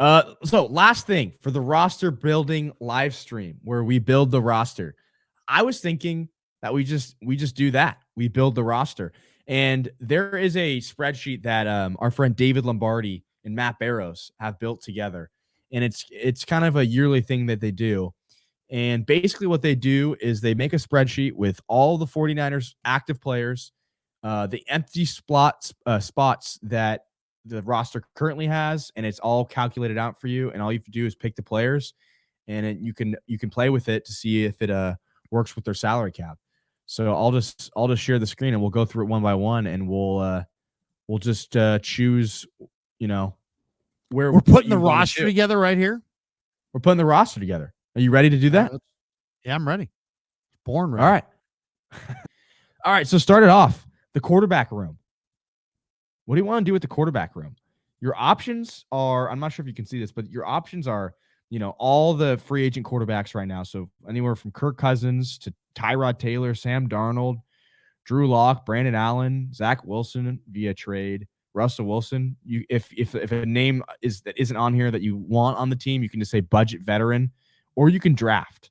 So last thing for the roster building live stream where we build the roster. I was thinking that we just do that. We build the roster. And there is a spreadsheet that our friend David Lombardi and Matt Barrows have built together. And it's kind of a yearly thing that they do. And basically what they do is they make a spreadsheet with all the 49ers active players, the empty spots that the roster currently has, and it's all calculated out for you. And all you have to do is pick the players, and you can play with it to see if it works with their salary cap. So I'll just share the screen and we'll go through it one by one, and we'll just choose, you know, where We're what putting the you want to roster do. together right here. We're putting the roster together. Are you ready to do that? Yeah, I'm ready. Born ready. All right. All right. So start it off. The quarterback room. What do you want to do with the quarterback room? Your options are, I'm not sure if you can see this, but your options are, all the free agent quarterbacks right now. So anywhere from Kirk Cousins to Tyrod Taylor, Sam Darnold, Drew Lock, Brandon Allen, Zach Wilson via trade, Russell Wilson. You if a name that isn't on here that you want on the team, you can just say budget veteran, or you can draft.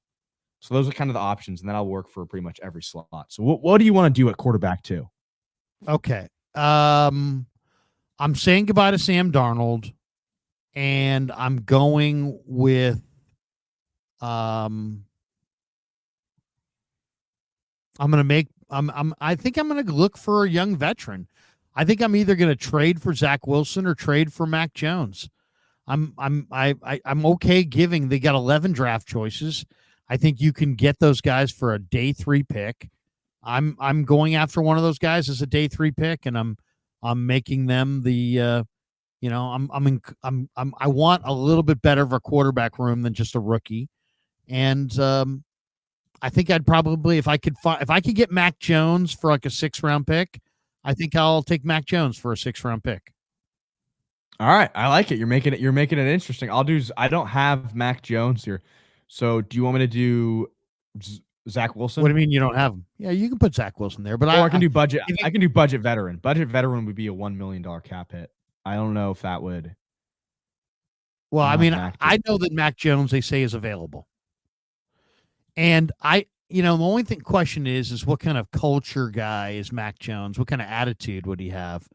So those are kind of the options, and that'll work for pretty much every slot. So what do you want to do at quarterback too? Okay. I'm saying goodbye to Sam Darnold, and I'm going with I think I'm gonna look for a young veteran. I think I'm either gonna trade for Zach Wilson or trade for Mac Jones. I'm okay giving. They got 11 draft choices. I think you can get those guys for a day 3 pick. I'm going after one of those guys as a day 3 pick, and I'm making them the I want a little bit better of a quarterback room than just a rookie, and I think I'd probably if I could get Mac Jones for like a 6th-round pick, I think I'll take Mac Jones for a 6th-round pick. All right, I like it. You're making it interesting. I don't have Mac Jones here, so do you want me to do Zach Wilson? What do you mean you don't have him? Yeah, you can put Zach Wilson there, but Or I can do budget. I I can do budget veteran. Budget veteran would be a $1 million cap hit. I don't know if that would. well, I I don't have mean, Mac I Jones. know that Mac Jones they say is available, and the only question is what kind of culture guy is Mac Jones? What kind of attitude would he have?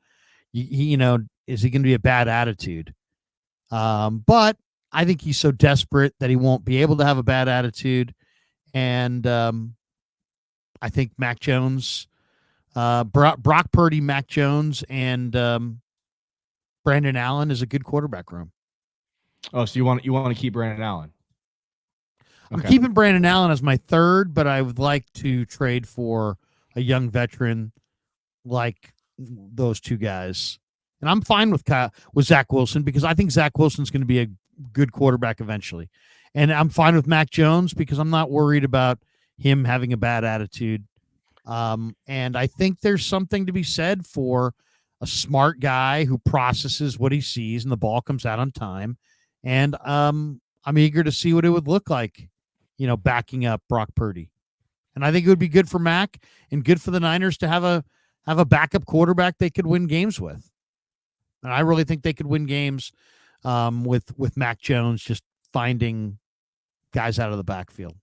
Is he going to be a bad attitude? But I think he's so desperate that he won't be able to have a bad attitude. And I think Mac Jones, Brock Purdy, Mac Jones, and Brandon Allen is a good quarterback room. Oh, so you want to keep Brandon Allen? I'm Okay. keeping Brandon Allen as my 3rd, but I would like to trade for a young veteran like those 2 guys. And I'm fine with Zach Wilson because I think Zach Wilson's going to be a good quarterback eventually. And I'm fine with Mac Jones because I'm not worried about him having a bad attitude. And I think there's something to be said for a smart guy who processes what he sees and the ball comes out on time. And I'm eager to see what it would look like, backing up Brock Purdy. And I think it would be good for Mac and good for the Niners to have a backup quarterback they could win games with. And I really think they could win games with Mac Jones just finding guys out of the backfield.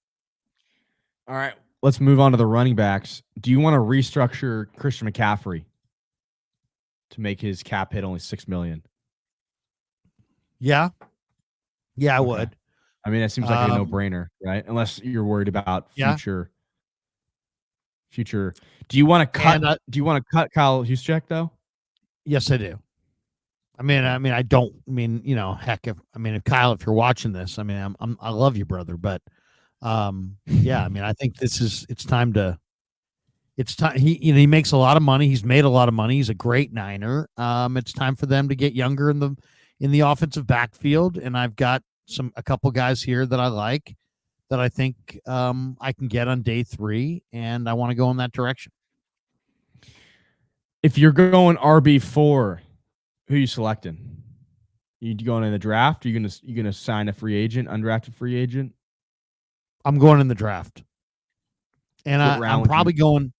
All right. Let's move on to the running backs. Do you want to restructure Christian McCaffrey to make his cap hit only $6 million? Yeah. Yeah, I Okay. would. I mean, it seems like a no-brainer, right? Unless you're worried about future. Do you want to cut? Do you want to cut Kyle Juszczyk though? Yes, I do. I mean, I don't. I mean, heck, if Kyle, if you're watching this, I mean, I love you, brother, but yeah, I mean, I think it's time. He makes a lot of money. He's made a lot of money. He's a great Niner. It's time for them to get younger in the offensive backfield, and I've got a couple guys here that I like that I think I can get on day 3, and I want to go in that direction. If you're going RB4, who are you selecting? You going in the draft? Are you gonna sign a free agent, undrafted free agent? I'm going in the draft, and I'm probably going.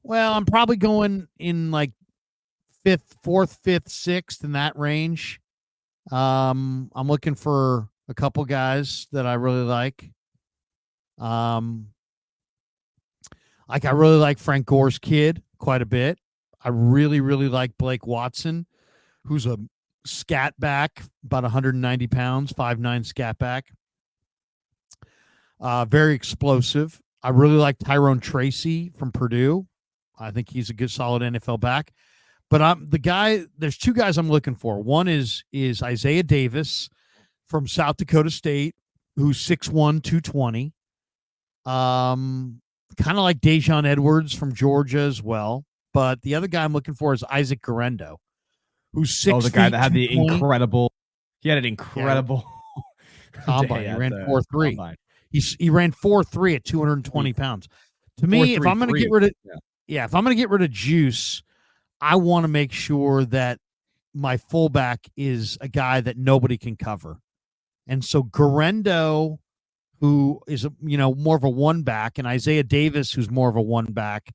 Well, I'm probably going in like 5th, 4th, 5th, 6th in that range. I'm looking for a couple guys that I really like. I really like Frank Gore's kid quite a bit. I really, really like Blake Watson, who's a scat back, about 190 pounds, 5'9" scat back. Very explosive. I really like Tyrone Tracy from Purdue. I think he's a good, solid NFL back. But there's two guys I'm looking for. One is Isaiah Davis from South Dakota State, who's 6'1", 220. Kind of like Dejon Edwards from Georgia as well. But the other guy I'm looking for is Isaac Garendo, who's 6 the guy feet, that had the 220. incredible. He had an incredible Combine. day He at ran the 4.3. combine. He ran 4.3 at 220 pounds. To me, if I'm going to get rid of if I'm going to get rid of Juice, I want to make sure that my fullback is a guy that nobody can cover. And so Garendo, who is more of a one back, and Isaiah Davis, who's more of a one back,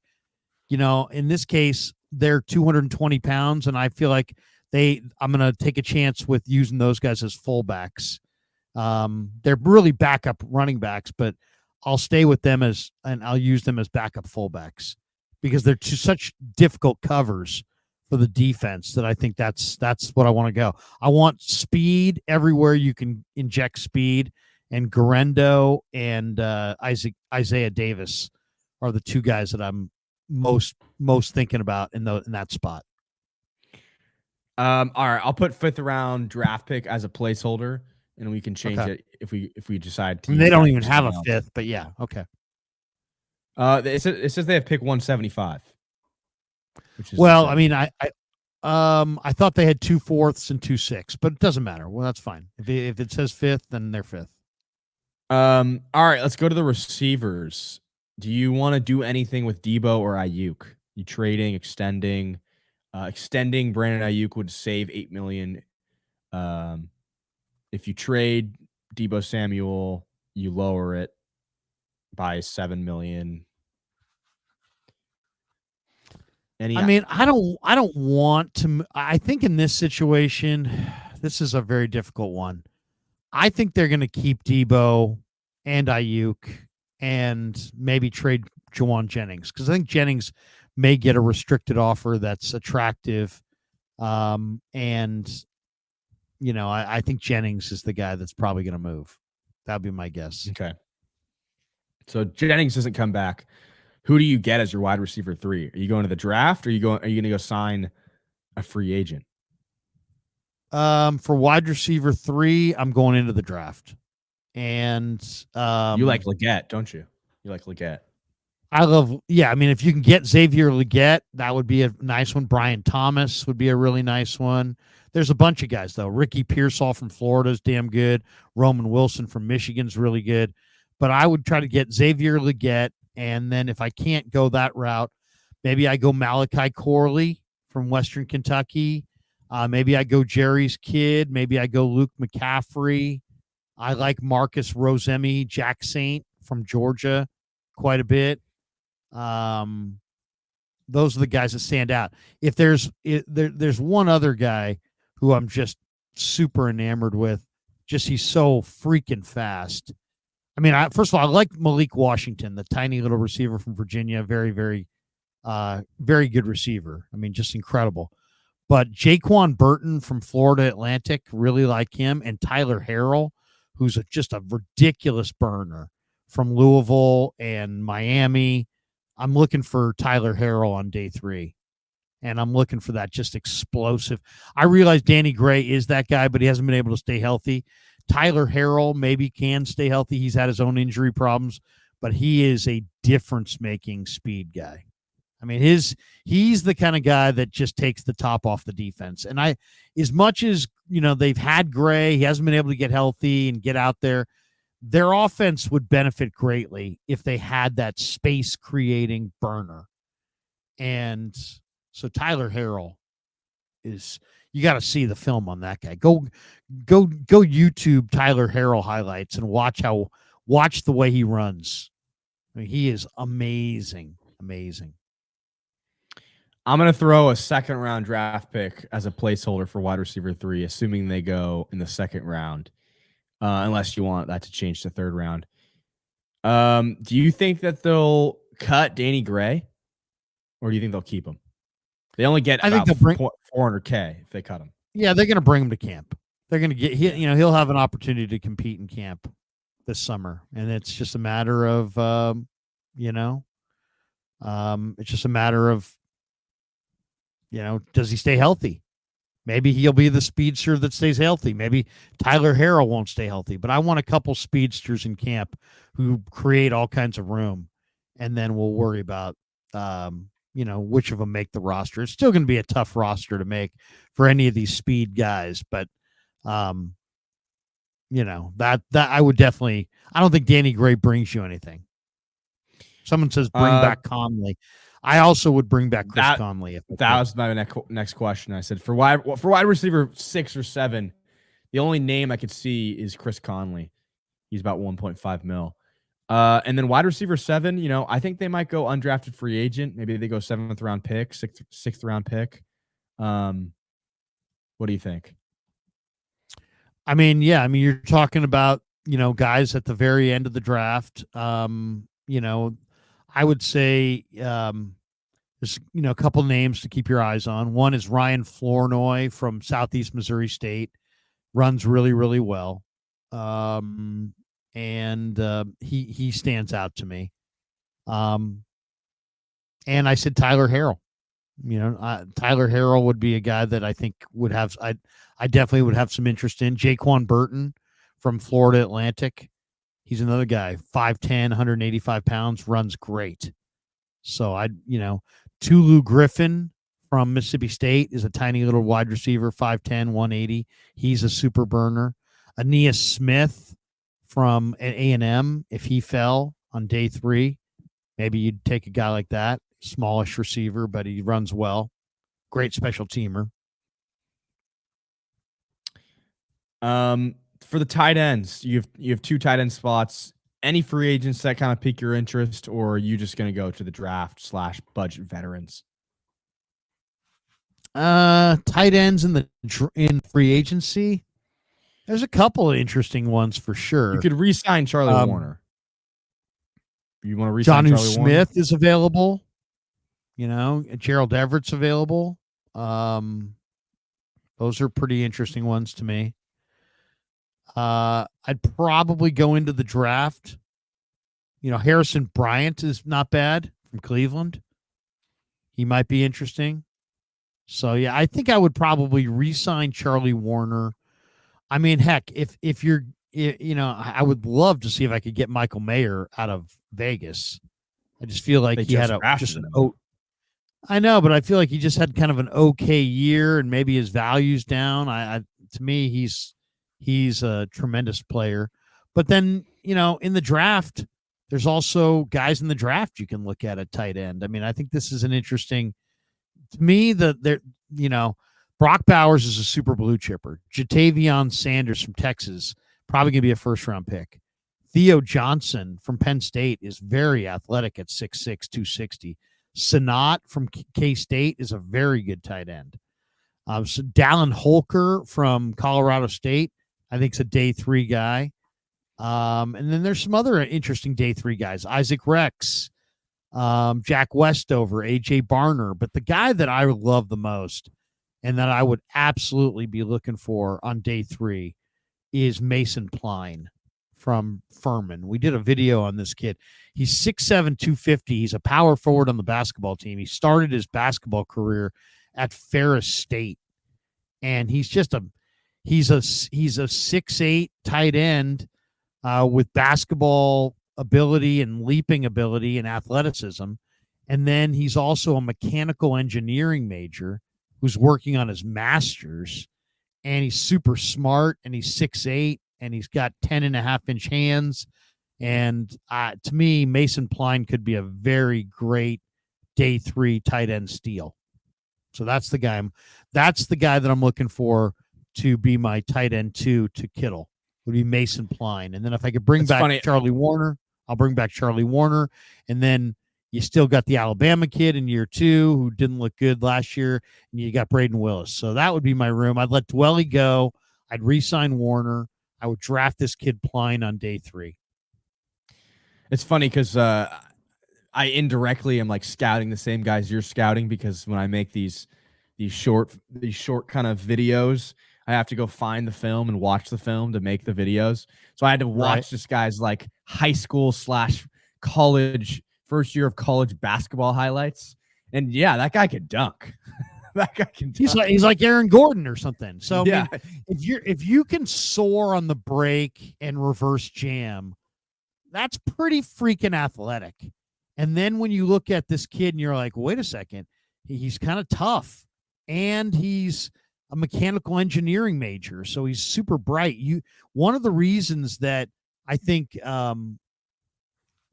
in this case, they're 220 pounds, and I feel like I'm going to take a chance with using those guys as fullbacks. They're really backup running backs, but I'll stay with them and I'll use them as backup fullbacks because they're such difficult covers for the defense that I think that's what I want to go. I want speed everywhere you can inject speed, and Garendo and Isaiah Davis are the two guys that I'm most thinking about in that spot. All right, I'll put 5th round draft pick as a placeholder, and we can change it if we decide to. They don't even have a 5th, but yeah, okay. It says they have pick 175. Well, I mean, I thought they had 2 4ths and 2 6ths, but it doesn't matter. Well, that's fine. If it says 5th, then they're 5th. All right, let's go to the receivers. Do you want to do anything with Debo or Ayuk? You trading, extending? Extending Brandon Ayuk would save $8 million. If you trade Debo Samuel, you lower it by $7 million. I don't want to. I think in this situation, this is a very difficult one. I think they're going to keep Debo and Ayuk and maybe trade Juwan Jennings because I think Jennings may get a restricted offer that's attractive. I think Jennings is the guy that's probably going to move. That'd be my guess. Okay. So Jennings doesn't come back. Who do you get as your wide receiver 3? Are you going to the draft or are you going to go sign a free agent? For wide receiver 3, I'm going into the draft. And you like Leggett, don't you? You like Leggett. I mean, if you can get Xavier Leggett, that would be a nice one. Brian Thomas would be a really nice one. There's a bunch of guys, though. Ricky Pearsall from Florida is damn good. Roman Wilson from Michigan's really good. But I would try to get Xavier Leggett, and then if I can't go that route, maybe I go Malachi Corley from Western Kentucky. Maybe I go Jerry's kid. Maybe I go Luke McCaffrey. I like Marcus Rosemi, Jack Saint from Georgia quite a bit. Those are the guys that stand out. If there's one other guy who I'm just super enamored with, he's so freaking fast. I mean, first of all, I like Malik Washington, the tiny little receiver from Virginia. Very, very, very good receiver. I mean, just incredible. But Jaquan Burton from Florida Atlantic, really like him. And Tyler Harrell, who's just a ridiculous burner from Louisville and Miami. I'm looking for Tyler Harrell on day 3. And I'm looking for that just explosive. I realize Danny Gray is that guy, but he hasn't been able to stay healthy. Tyler Harrell maybe can stay healthy. He's had his own injury problems, but he is a difference-making speed guy. I mean, he's the kind of guy that just takes the top off the defense. And as much as, they've had Gray, he hasn't been able to get healthy and get out there. Their offense would benefit greatly if they had that space-creating burner. And so Tyler Harrell you got to see the film on that guy. Go YouTube Tyler Harrell highlights and watch the way he runs. I mean, he is amazing. I'm going to throw a second round draft pick as a placeholder for wide receiver 3, assuming they go in the second round, unless you want that to change to third round. Do you think that they'll cut Danny Gray, or do you think they'll keep him? They only get I think about they'll bring $400K if they cut him. Yeah, they're going to bring him to camp. They're going to get he'll have an opportunity to compete in camp this summer, and it's just a matter of it's just a matter of does he stay healthy? Maybe he'll be the speedster that stays healthy. Maybe Tyler Harrell won't stay healthy, but I want a couple speedsters in camp who create all kinds of room, and then we'll worry about which of them make the roster. It's still going to be a tough roster to make for any of these speed guys, but that I would definitely. I don't think Danny Gray brings you anything. Someone says bring back Conley. I also would bring back Chris Conley. That was my next question. I said for wide receiver 6 or 7, the only name I could see is Chris Conley. He's about 1.5 mil. And then wide receiver 7, I think they might go undrafted free agent. Maybe they go 7th round pick, 6th round pick. What do you think? I mean, you're talking about, guys at the very end of the draft. I would say there's a couple names to keep your eyes on. One is Ryan Flournoy from Southeast Missouri State, runs really, really well, and he stands out to me. And I said Tyler Harrell. Tyler Harrell would be a guy that I think would have. I definitely would have some interest in. Jaquan Burton from Florida Atlantic. He's another guy, 5'10", 185 pounds, runs great. So Tulu Griffin from Mississippi State is a tiny little wide receiver, 5'10", 180. He's a super burner. Aeneas Smith from A&M, if he fell on day 3, maybe you'd take a guy like that. Smallish receiver, but he runs well. Great special teamer. For the tight ends, you have 2 tight end spots. Any free agents that kind of pique your interest, or are you just going to go to the draft / budget veterans? Tight ends in free agency. There's a couple of interesting ones for sure. You could re-sign Charlie Warner. You want to re-sign Jonnu Charlie Smith Warner? is available. Gerald Everett's available. Those are pretty interesting ones to me. I'd probably go into the draft. Harrison Bryant is not bad from Cleveland. He might be interesting. So yeah, I think I would probably re-sign Charlie Warner. I mean, heck, if you're, I would love to see if I could get Michael Mayer out of Vegas. I just feel like he had I know, but I feel like he just had kind of an okay year, and maybe his value's down. To me, he's a tremendous player. But then, in the draft, there's also guys in the draft you can look at tight end. I mean, I think this is an interesting, to me, Brock Bowers is a super blue chipper. Jatavion Sanders from Texas, probably going to be a first-round pick. Theo Johnson from Penn State is very athletic at 6'6", 260. Sanat from K-State is a very good tight end. So Dallin Holker from Colorado State, I think, is a day 3 guy. And then there's some other interesting day 3 guys. Isaac Rex, Jack Westover, A.J. Barner. But the guy that I love the most and that I would absolutely be looking for on day 3 is Mason Pline from Furman. We did a video on this kid. He's 6'7", 250. He's a power forward on the basketball team. He started his basketball career at Ferris State. And he's a 6'8" tight end with basketball ability and leaping ability and athleticism. And then he's also a mechanical engineering major who's working on his master's. And he's super smart, and he's 6'8", and he's got 10.5-inch hands. And to me, Mason Pline could be a very great day 3 tight end steal. So that's the guy. That's the guy that I'm looking for to be my tight end 2 to Kittle. Would be Mason Pline. And then if I could bring back Charlie Warner, I'll bring back Charlie Warner. And then You still got the Alabama kid in year 2 who didn't look good last year, and you got Braden Willis. So that would be my room. I'd let Dwelly go. I'd re-sign Warner. I would draft this kid Pline on day 3. It's funny because I indirectly am like scouting the same guys you're scouting, because when I make these short kind of videos, I have to go find the film and watch the film to make the videos. So I had to watch Right. this guy's like high school / college, first year of college basketball highlights. And yeah, that guy could dunk. That guy can dunk. He's like Aaron Gordon or something. So Yeah. I mean, if you can soar on the break and reverse jam, that's pretty freaking athletic. And then when you look at this kid and you're like, wait a second, he's kind of tough, and he's a mechanical engineering major, so he's super bright. One of the reasons that I think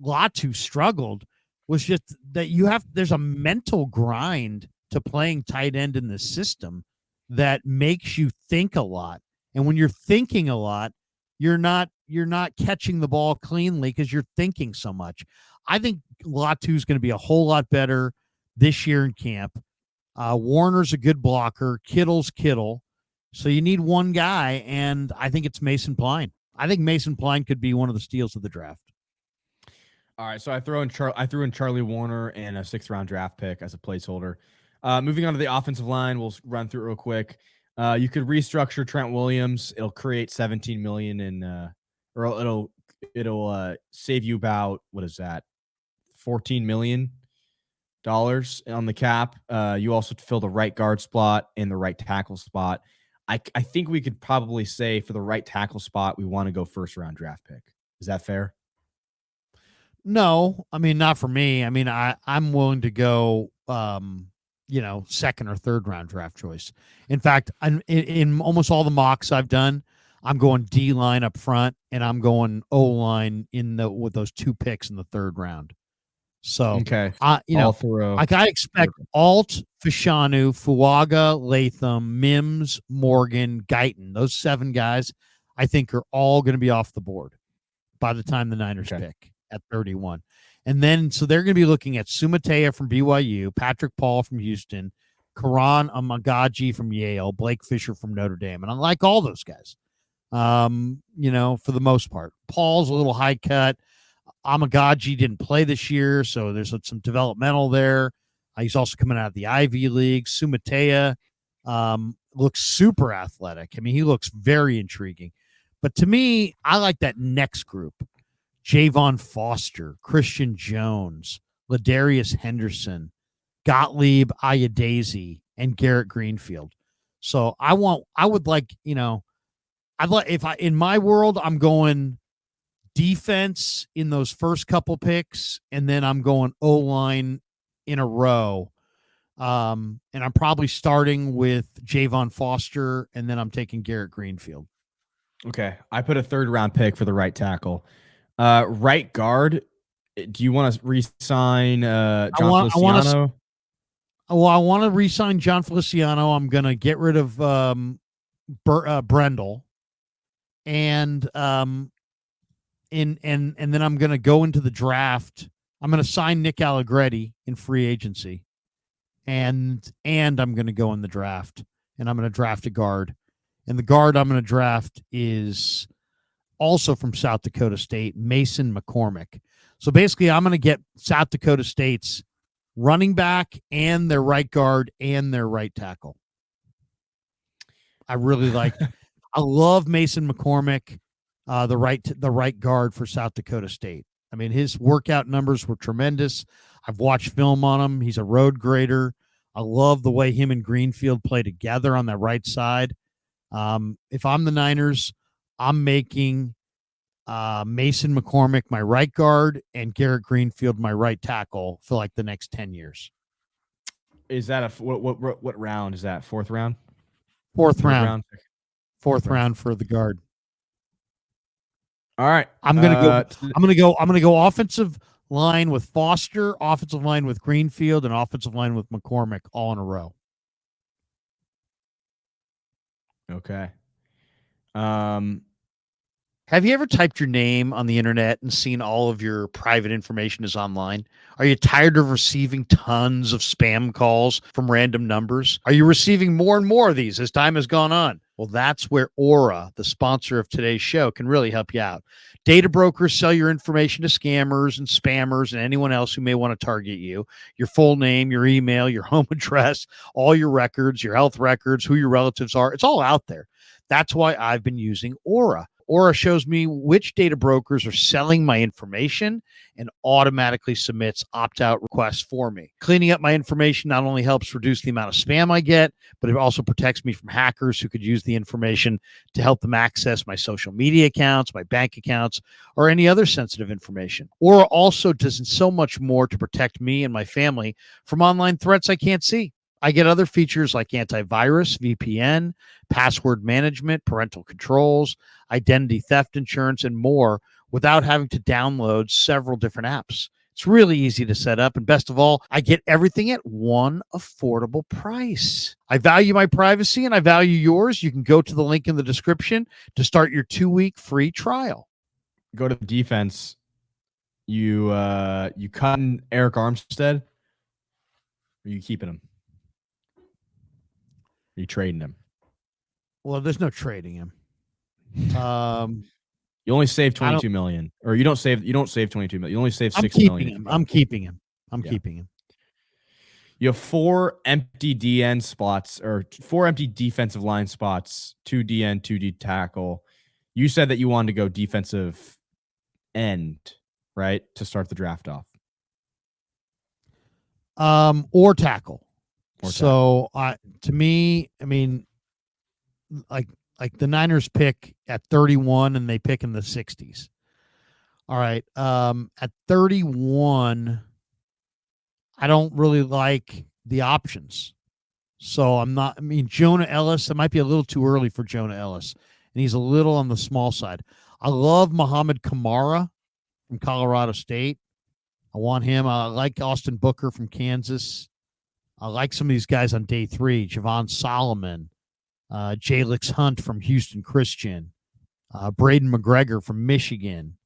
Latu struggled was just that there's a mental grind to playing tight end in this system that makes you think a lot. And when you're thinking a lot, you're not catching the ball cleanly because you're thinking so much. I think Latu is going to be a whole lot better this year in camp. Warner's a good blocker. Kittle's Kittle. So you need one guy, and I think it's Mason Pline. I think Mason Pline could be one of the steals of the draft. All right, so I threw in Charlie Warner and a 6th round draft pick as a placeholder. Moving on to the offensive line, we'll run through it real quick. You could restructure Trent Williams. It'll create $17 million in, or it'll save you about, what is that, $14 million on the cap. You also fill the right guard spot and the right tackle spot. I think we could probably say for the right tackle spot, we want to go 1st round draft pick. Is that fair? No, I mean, not for me. I mean, I'm willing to go, 2nd or 3rd round draft choice. In fact, in almost all the mocks I've done, I'm going D line up front, and I'm going O line with those 2 picks in the 3rd round. So, okay, I expect Alt, Fashanu, Fuaga, Latham, Mims, Morgan, Guyton. Those 7 guys, I think, are all going to be off the board by the time the Niners pick at 31. And then, so they're going to be looking at Sumatea from BYU, Patrick Paul from Houston, Karan Amagaji from Yale, Blake Fisher from Notre Dame. And I like all those guys, for the most part. Paul's a little high cut. Amagaji didn't play this year, so there's some developmental there. He's also coming out of the Ivy League. Sumatea looks super athletic. I mean, he looks very intriguing. But to me, I like that next group. Javon Foster, Christian Jones, Ladarius Henderson, Gottlieb Ayadazi, and Garrett Greenfield. So in my world, I'm going defense in those first couple picks, and then I'm going O-line in a row. And I'm probably starting with Javon Foster, and then I'm taking Garrett Greenfield. Okay. I put a 3rd round pick for the right tackle. Right guard, do you want to re-sign John Feliciano? I want to re-sign John Feliciano. I'm going to get rid of Brendel. And then I'm going to go into the draft. I'm going to sign Nick Allegretti in free agency. And I'm going to go in the draft, and I'm going to draft a guard. And the guard I'm going to draft is also from South Dakota State, Mason McCormick. So basically, I'm going to get South Dakota State's running back and their right guard and their right tackle. I really I love Mason McCormick, the right guard for South Dakota State. I mean, his workout numbers were tremendous. I've watched film on him. He's a road grader. I love the way him and Greenfield play together on that right side. If I'm the Niners, I'm making Mason McCormick my right guard and Garrett Greenfield my right tackle for like the next 10 years. Is that what round is that? 4th round? 4th round. 4th round for the guard. All right. I'm gonna go offensive line with Foster, offensive line with Greenfield, and offensive line with McCormick all in a row. Okay. Have you ever typed your name on the internet and seen all of your private information is online? Are you tired of receiving tons of spam calls from random numbers? Are you receiving more and more of these as time has gone on? Well, that's where Aura, the sponsor of today's show, can really help you out. Data brokers sell your information to scammers and spammers and anyone else who may want to target you. Your full name, your email, your home address, all your records, your health records, who your relatives are. It's all out there. That's why I've been using Aura. Aura shows me which data brokers are selling my information and automatically submits opt-out requests for me. Cleaning up my information not only helps reduce the amount of spam I get, but it also protects me from hackers who could use the information to help them access my social media accounts, my bank accounts, or any other sensitive information. Aura also does so much more to protect me and my family from online threats I can't see. I get other features like antivirus, VPN, password management, parental controls, identity theft insurance, and more without having to download several different apps. It's really easy to set up. And best of all, I get everything at one affordable price. I value my privacy and I value yours. You can go to the link in the description to start your 2-week free trial. Go to the defense. You cutting Eric Armstead? Or are you keeping him? Are you trading him? Well, there's no trading him. You only save 22 million, or you don't save 22 million. You only save 6 million. I'm keeping him. I'm keeping him. You have 4 empty DN spots or 4 empty defensive line spots, 2 DN, 2 D tackle. You said that you wanted to go defensive end, right, to start the draft off. Or tackle. So to me, I mean, like the Niners pick at 31 and they pick in the 60s. All right. At 31, I don't really like the options. So Jonah Ellis, it might be a little too early for Jonah Ellis, and he's a little on the small side. I love Muhammad Kamara from Colorado State. I want him. I like Austin Booker from Kansas. I like some of these guys on day 3, Javon Solomon, Jalix Hunt from Houston Christian, Braden McGregor from Michigan,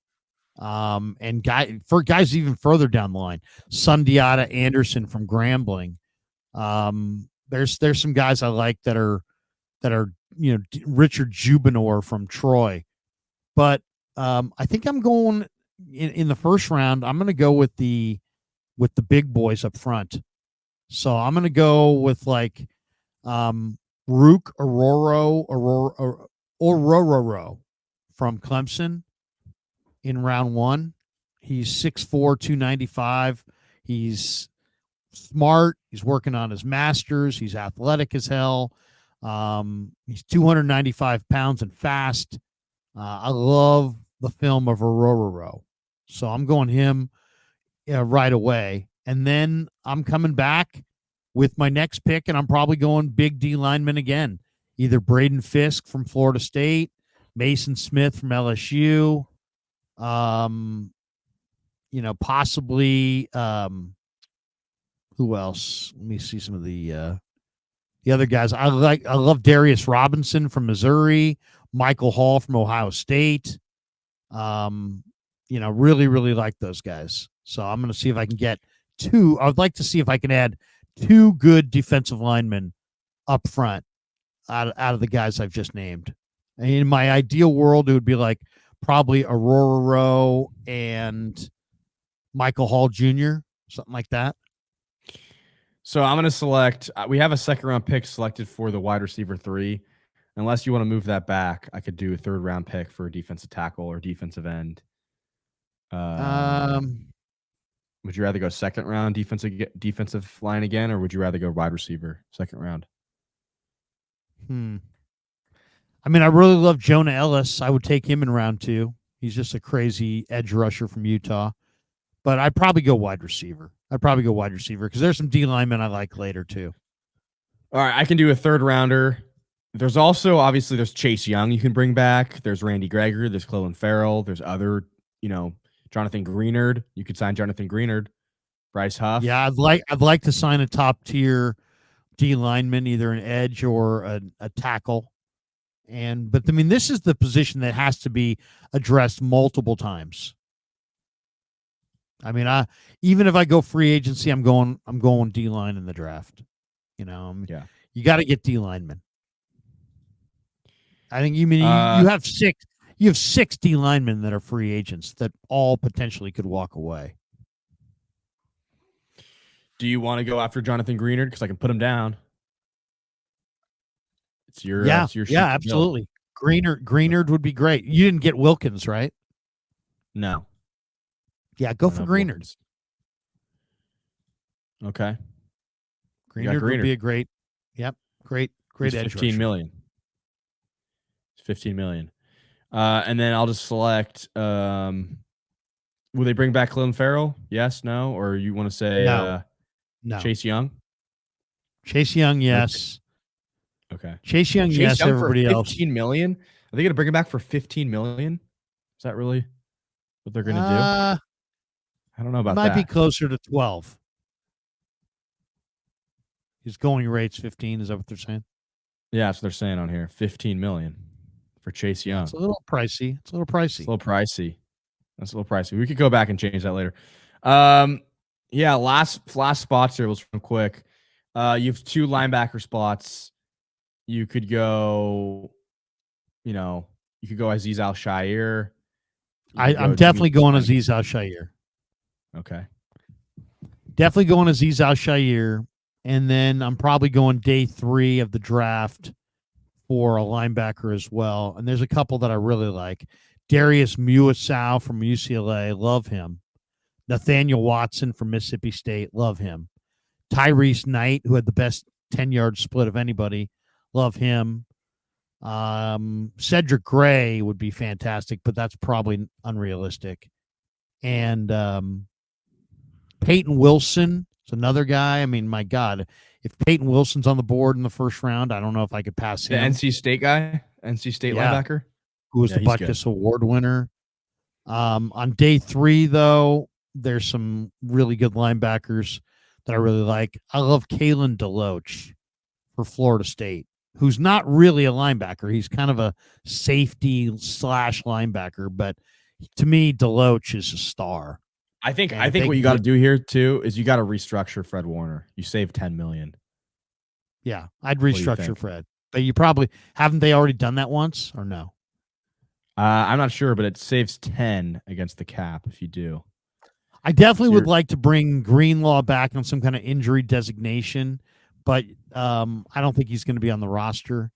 and guys even further down the line, Sundiata Anderson from Grambling. There's some guys I like that are Richard Jubinor from Troy, but I think I'm going in the first round. I'm going to go with the big boys up front. So I'm going to go with like Rook Ororo from Clemson in round 1. He's 6'4", 295. He's smart. He's working on his masters. He's athletic as hell. He's 295 pounds and fast. I love the film of Ororo. So I'm going him right away. And then I'm coming back with my next pick, and I'm probably going big D lineman again. Either Braden Fisk from Florida State, Mason Smith from LSU, possibly who else? Let me see some of the other guys. I love Darius Robinson from Missouri, Michael Hall from Ohio State. Really, really like those guys. So I'm going to see if I can get 2. I would like to see if I can add 2 good defensive linemen up front out of the guys I've just named. In my ideal world, it would be like probably Ororo and Michael Hall Jr., something like that. So I'm going to select. We have a second-round pick selected for the wide receiver 3. Unless you want to move that back, I could do a third-round pick for a defensive tackle or defensive end. Would you rather go second round defensive line again, or would you rather go wide receiver second round? I mean, I really love Jonah Ellis. I would take him in round 2. He's just a crazy edge rusher from Utah. But I'd probably go wide receiver. Because there's some D linemen I like later too. All right, I can do a third rounder. There's also obviously there's Chase Young you can bring back. There's Randy Gregory. There's Clelin Ferrell. There's other Jonathan Greenard. You could sign Jonathan Greenard. Bryce Huff. Yeah, I'd like to sign a top tier D lineman, either an edge or a tackle. But I mean, this is the position that has to be addressed multiple times. I mean, even if I go free agency, I'm going D line in the draft. Yeah. You got to get D linemen. I think you have six D linemen that are free agents that all potentially could walk away. Do you want to go after Jonathan Greenard? Because I can put him down. It's your absolutely. Greenard would be great. You didn't get Wilkins, right? No. Yeah, go for Greenard. Okay. Greenard would be a great edge $15 million. It's $15 million. And then I'll just select. Will they bring back Clelin Ferrell? Yes, no, or you want to say no. Chase Young? Chase Young, yes. Okay. Chase Young, yes. Young everybody for else. $15 million. Are they going to bring it back for $15 million? Is that really what they're going to do? I don't know about that. Might be closer to 12. His going rate's 15. Is that what they're saying? Yeah, that's what they're saying on here. $15 million for Chase Young. It's a little pricey. It's a little pricey. That's a little pricey. We could go back and change that later. Yeah, last spots here. Let's run quick. You have 2 linebacker spots. You could go, you could go Aziz Al-Shaair. I'm definitely going Aziz Al-Shaair. Okay. Definitely going Aziz Al-Shaair. And then I'm probably going day 3 of the draft for a linebacker as well. And there's a couple that I really like. Darius Muasau from UCLA, love him. Nathaniel Watson from Mississippi State, love him. Tyrese Knight, who had the best 10-yard split of anybody, love him. Cedric Gray would be fantastic, but that's probably unrealistic. And Peyton Wilson is another guy. I mean, my God, if Peyton Wilson's on the board in the first round, I don't know if I could pass him. The NC State guy, NC State linebacker, who was the Butkus Award winner. On day 3, though, there's some really good linebackers that I really like. I love Kalen DeLoach for Florida State, who's not really a linebacker. He's kind of a safety / linebacker, but to me, DeLoach is a star. I think what you got to do here too is you got to restructure Fred Warner. You save $10 million. Yeah, I'd restructure Fred, but you probably haven't. They already done that once or no? I'm not sure, but it saves 10 against the cap if you do. I definitely would like to bring Greenlaw back on some kind of injury designation, but I don't think he's going to be on the roster.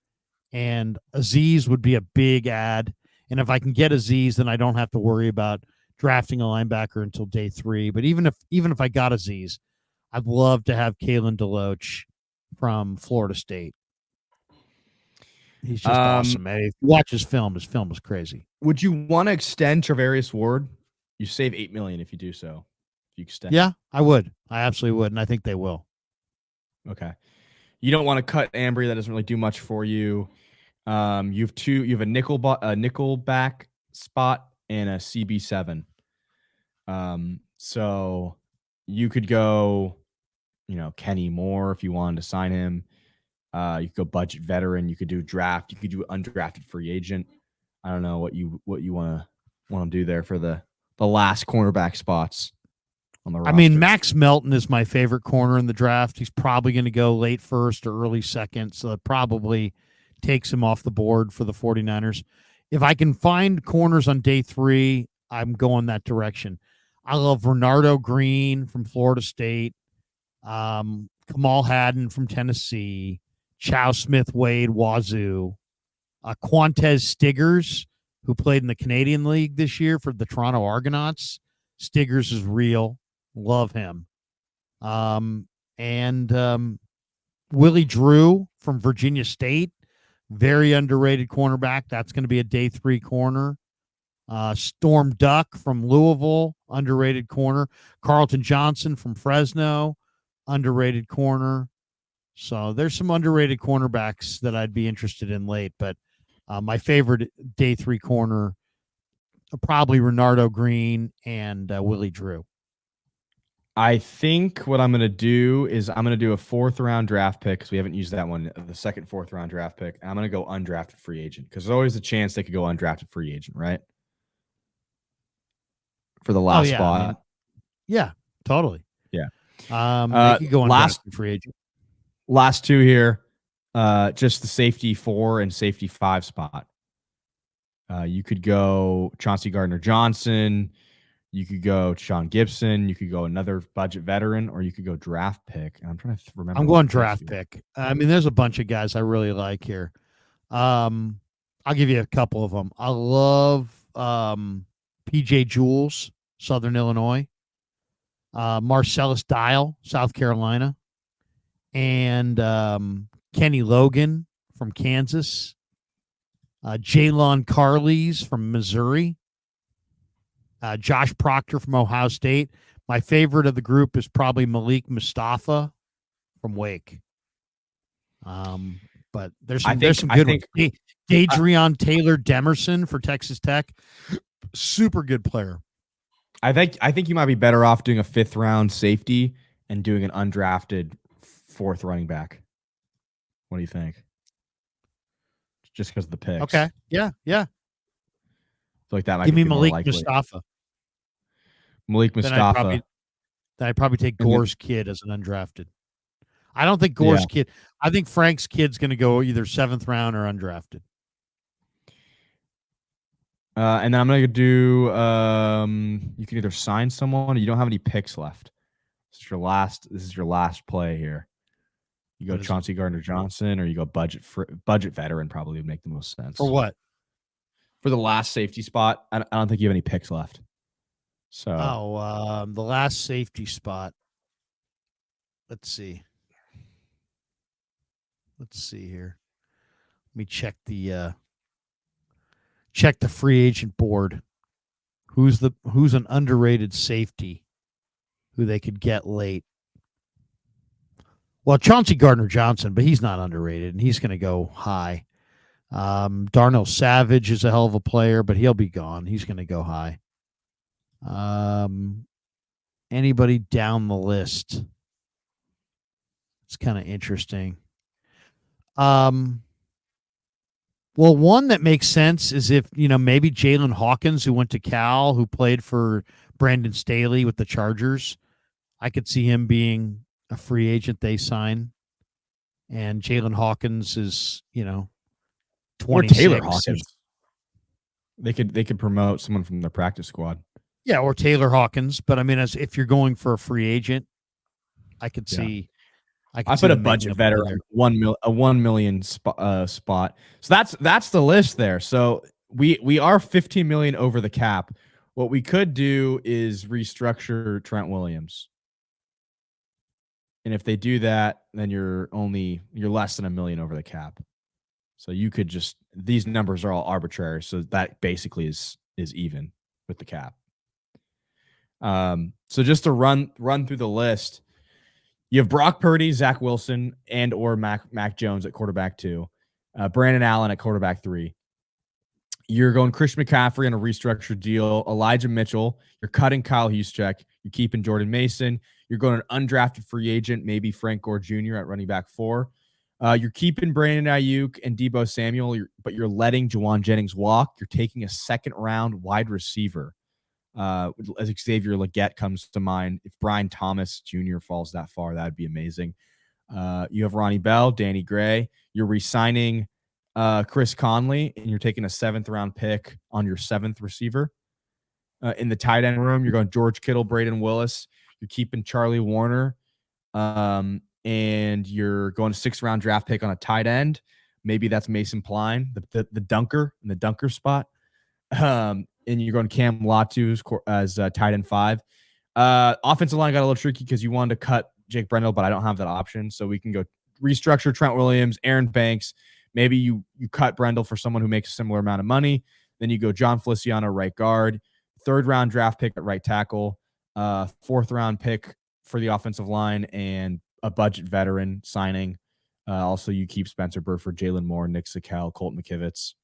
And Aziz would be a big add. And if I can get Aziz, then I don't have to worry about drafting a linebacker until day 3. But even if I got Aziz, I'd love to have Kalen DeLoach from Florida State. He's just awesome, man. If you watch his film is crazy. Would you want to extend Travarius Ward? You save $8 million if you do so. If you extend. Yeah, I would. I absolutely would, and I think they will. Okay. You don't want to cut Ambry. That doesn't really do much for you. You have a nickel back spot and a CB7. So you could go, Kenny Moore if you wanted to sign him. You could go budget veteran. You could do draft. You could do undrafted free agent. I don't know what you want to do there for the last cornerback spots on the roster. I mean, Max Melton is my favorite corner in the draft. He's probably going to go late first or early second, so that probably takes him off the board for the 49ers. If I can find corners on day 3, I'm going that direction. I love Renardo Green from Florida State, Kamal Haddon from Tennessee, Chow Smith-Wade, Wazoo, Quantez Stiggers, who played in the Canadian League this year for the Toronto Argonauts. Stiggers is real. Love him. And Willie Drew from Virginia State, very underrated cornerback. That's going to be a day 3 corner. Storm Duck from Louisville, underrated corner. Carlton Johnson from Fresno, underrated corner. So there's some underrated cornerbacks that I'd be interested in late, but my favorite day 3 corner, probably Renardo Green and Willie Drew. I think what I'm going to do is I'm going to do a 4th-round draft pick because we haven't used that one, the second 4th-round draft pick. And I'm going to go undrafted free agent because there's always a chance they could go undrafted free agent, right? For the last yeah, spot. I mean, yeah, totally. Yeah. They could go undrafted free agent. Last two here, just the safety 4 and safety 5 spot. You could go Chauncey Gardner-Johnson. You could go Sean Gibson. You could go another budget veteran, or you could go draft pick. I'm trying to remember. I'm going draft pick. I mean, there's a bunch of guys I really like here. I'll give you a couple of them. I love PJ Jules, Southern Illinois. Marcellus Dial, South Carolina. And Kenny Logan from Kansas. Jalon Carlees from Missouri. Josh Proctor from Ohio State. My favorite of the group is probably Malik Mustafa from Wake. But there's some good ones. Dadrion Taylor Demerson for Texas Tech. Super good player. I think you might be better off doing a 5th-round safety and doing an undrafted 4th running back. What do you think? Just because of the picks. Okay. Yeah. I feel like that might give be me more Malik likely. Mustafa. Malik Mustafa. Then I'd probably take Gore's kid as an undrafted. I don't think Gore's kid. I think Frank's kid's going to go either 7th round or undrafted. And then I'm going to do you can either sign someone or you don't have any picks left. This is your last play here. You go Chauncey Gardner-Johnson or you go budget veteran probably would make the most sense. For what? For the last safety spot. I don't think you have any picks left. So the last safety spot. Let's see here. Let me check the free agent board. Who's an underrated safety who they could get late? Well, Chauncey Gardner-Johnson, but he's not underrated and he's going to go high. Darnell Savage is a hell of a player, but he'll be gone. He's going to go high. Anybody down the list? It's kind of interesting. Well, one that makes sense is if, maybe Jalen Hawkins, who went to Cal, who played for Brandon Staley with the Chargers. I could see him being a free agent they sign. And Jalen Hawkins is, 26. Or Taylor Hawkins. They could promote someone from the practice squad. Yeah, or Taylor Hawkins. But I mean, if you're going for a free agent, I could see. I put a budget veteran, a 1 million spot. So that's the list there. So we are 15 million over the cap. What we could do is restructure Trent Williams. And if they do that, then you're less than $1 million over the cap. So you could these numbers are all arbitrary. So that basically is even with the cap. So just to run through the list, you have Brock Purdy, Zach Wilson, and or Mac Jones at quarterback 2, Brandon Allen at quarterback 3. You're going Christian McCaffrey on a restructured deal, Elijah Mitchell. You're cutting Kyle Juszczyk. You're keeping Jordan Mason. You're going an undrafted free agent, maybe Frank Gore Jr. at running back 4. You're keeping Brandon Ayuk and Deebo Samuel, but you're letting Juwan Jennings walk. You're taking a 2nd-round wide receiver. As Xavier Legette comes to mind. If Brian Thomas Jr. falls that far, that'd be amazing. You have Ronnie Bell, Danny Gray. You're re-signing Chris Conley, and you're taking a 7th-round pick on your 7th receiver. In the tight end room, you're going George Kittle, Braden Willis. You're keeping Charlie Warner, and you're going a 6th-round draft pick on a tight end. Maybe that's Mason Pline, the dunker in the dunker spot. And you're going Cam Latu as tight end 5. Offensive line got a little tricky because you wanted to cut Jake Brendel, but I don't have that option. So we can go restructure Trent Williams, Aaron Banks. Maybe you cut Brendel for someone who makes a similar amount of money. Then you go John Feliciano, right guard, 3rd-round draft pick at right tackle, 4th-round pick for the offensive line, and a budget veteran signing. Also, you keep Spencer Burford, Jalen Moore, Nick Sakel, Colt McKivitz.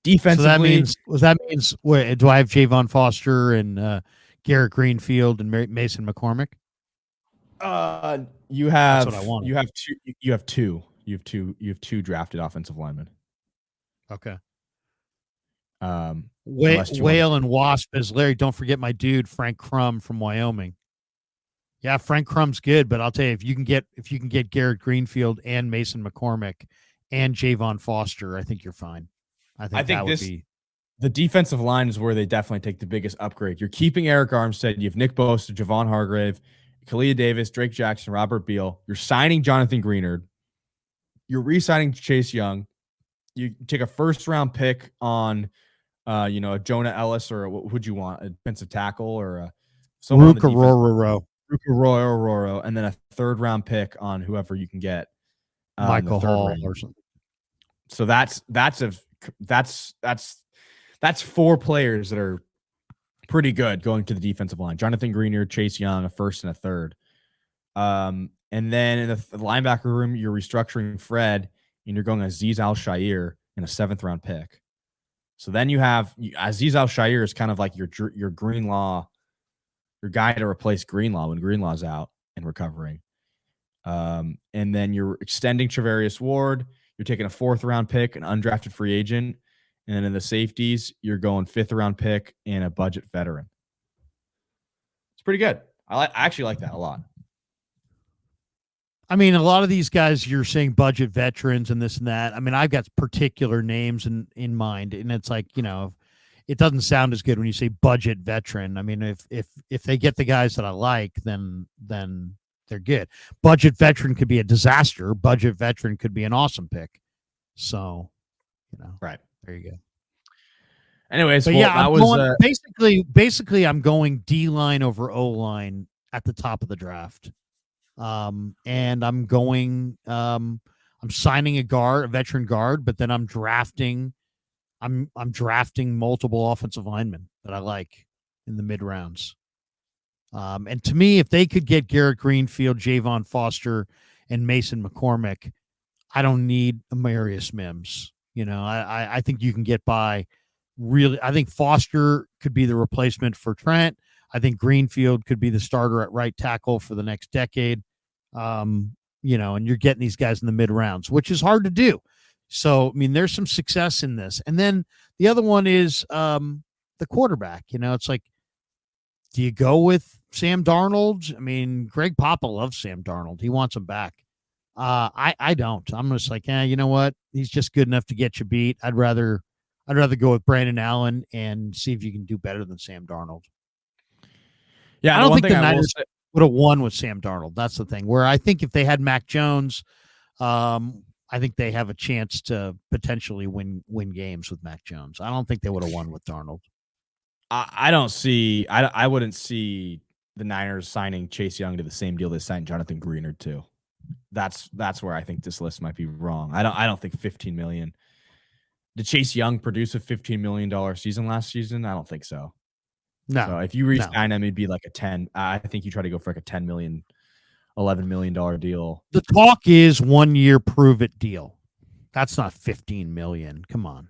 Defensively, so that means wait, do I have Javon Foster and Garrett Greenfield and Mason McCormick? You That's have what I wanted. you have two drafted offensive linemen. Okay. Unless you want Whale and Wasp is Larry. Don't forget my dude Frank Crum from Wyoming. Yeah, Frank Crum's good, but I'll tell you, if you can get Garrett Greenfield and Mason McCormick and Javon Foster, I think you're fine. I think that would be the defensive line is where they definitely take the biggest upgrade. You're keeping Eric Armstead. You have Nick Bosa, Javon Hargrave, Kalia Davis, Drake Jackson, Robert Beal. You're signing Jonathan Greenard. You're re-signing Chase Young. You take a first-round pick on, a Jonah Ellis, or what would you want, a defensive tackle, or someone Ruka Roro, and then a third-round pick on whoever you can get, Michael Hall or something. So that's four players that are pretty good going to the defensive line. Jonathan Greenard, Chase Young, a first and a third. And then in the linebacker room, you're restructuring Fred, and you're going Aziz Al-Shaair in a 7th-round pick. So then you have Aziz Al-Shaair is kind of like your Greenlaw, your guy to replace Greenlaw when Greenlaw's out and recovering. And then you're extending Travarius Ward. You're taking a 4th-round pick, an undrafted free agent. And then in the safeties, you're going 5th-round pick and a budget veteran. It's pretty good. I actually like that a lot. I mean, a lot of these guys, you're saying budget veterans and this and that. I mean, I've got particular names in mind, and it's like, it doesn't sound as good when you say budget veteran. I mean, if they get the guys that I like, then they're good. Budget veteran could be a disaster. Budget veteran could be an awesome pick. So, right there you go. Anyways, but yeah, that was basically I'm going D-line over O-line at the top of the draft. And I'm going, I'm signing a veteran guard, but then I'm drafting multiple offensive linemen that I like in the mid rounds. And to me, if they could get Garrett Greenfield, Javon Foster, and Mason McCormick, I don't need Amarius Mims. I think you can get by really. I think Foster could be the replacement for Trent. I think Greenfield could be the starter at right tackle for the next decade. And you're getting these guys in the mid rounds, which is hard to do. So, I mean, there's some success in this. And then the other one is the quarterback. It's like, do you go with Sam Darnold? I mean, Greg Papa loves Sam Darnold. He wants him back. I don't. I'm just like, you know what? He's just good enough to get you beat. I'd rather go with Brandon Allen and see if you can do better than Sam Darnold. Yeah, I don't think the Niners would have won with Sam Darnold. That's the thing. Where I think if they had Mac Jones, I think they have a chance to potentially win games with Mac Jones. I don't think they would have won with Darnold. I wouldn't see the Niners signing Chase Young to the same deal they signed Jonathan Greenard to. That's where I think this list might be wrong. I don't think $15 million. Did Chase Young produce a $15 million season last season? I don't think so. No. So if you re-sign him, it'd be like a 10. I think you try to go for like a $10 million, $11 million deal. The talk is 1 year prove it deal. That's not $15 million. Come on.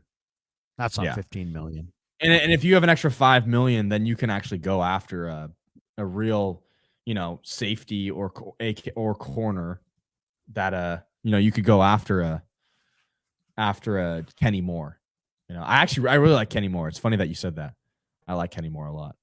That's not $15 million. And if you have an extra $5 million, then you can actually go after a real, safety or corner that you could go after a Kenny Moore. I really like Kenny Moore. It's funny that you said that. I like Kenny Moore a lot.